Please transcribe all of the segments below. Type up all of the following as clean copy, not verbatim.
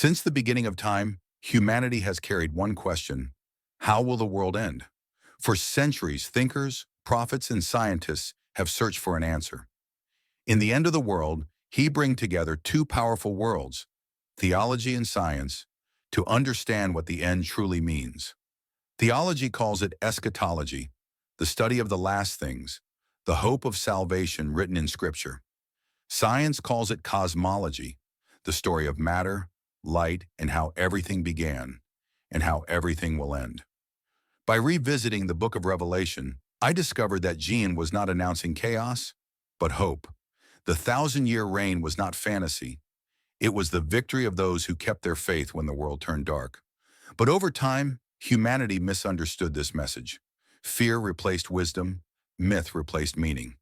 Since the beginning of time, humanity has carried one question: how will the world end? For centuries, thinkers, prophets, and scientists have searched for an answer. In the end of the world, he bring together two powerful worlds, theology and science, to understand what the end truly means. Theology calls it eschatology, the study of the last things, the hope of salvation written in Scripture. Science calls it cosmology, the story of matter, light, and how everything began, and how everything will end. By revisiting the book of Revelation, I discovered that Jean was not announcing chaos, but hope. The thousand-year reign was not fantasy. It was the victory of those who kept their faith when the world turned dark. But over time, humanity misunderstood this message. Fear replaced wisdom, myth replaced meaning.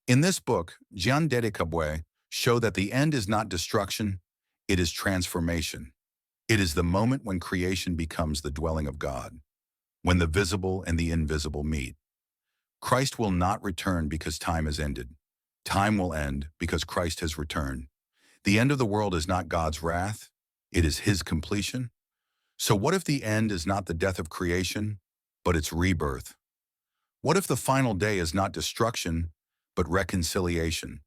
In this book, Jean Dédé Kabwe showed that the end is not destruction, it is transformation. It is the moment when creation becomes the dwelling of God, when the visible and the invisible meet. Christ will not return because time has ended. Time will end because Christ has returned. The end of the world is not God's wrath, it is His completion. So what if the end is not the death of creation, but its rebirth? What if the final day is not destruction, but reconciliation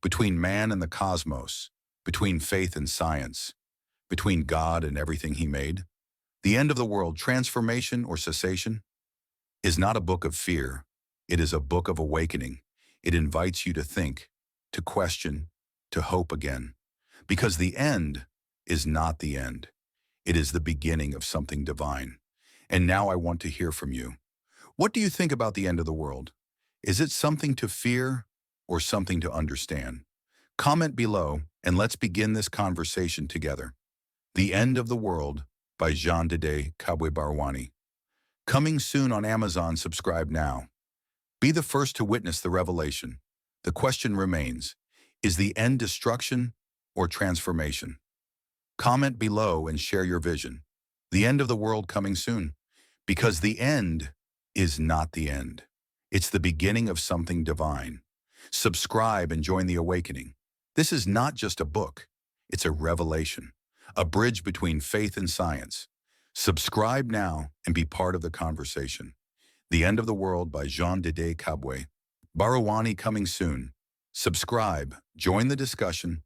between man and the cosmos, between faith and science, between God and everything He made? The end of the world, transformation or cessation, is not a book of fear. It is a book of awakening. It invites you to think, to question, to hope again. Because the end is not the end. It is the beginning of something divine. And now I want to hear from you. What do you think about the end of the world? Is it something to fear or something to understand? Comment below and let's begin this conversation together. The End of the World by Jean Dédé Kabwe Baruani. Coming soon on Amazon. Subscribe now. Be the first to witness the revelation. The question remains, is the end destruction or transformation? Comment below and share your vision. The end of the world coming soon. Because the end is not the end. It's the beginning of something divine. Subscribe and join the awakening. This is not just a book. It's a revelation, a bridge between faith and science. Subscribe now and be part of the conversation. The End of the World by Jean Dédé Kabwe Baruani coming soon. Subscribe, join the discussion,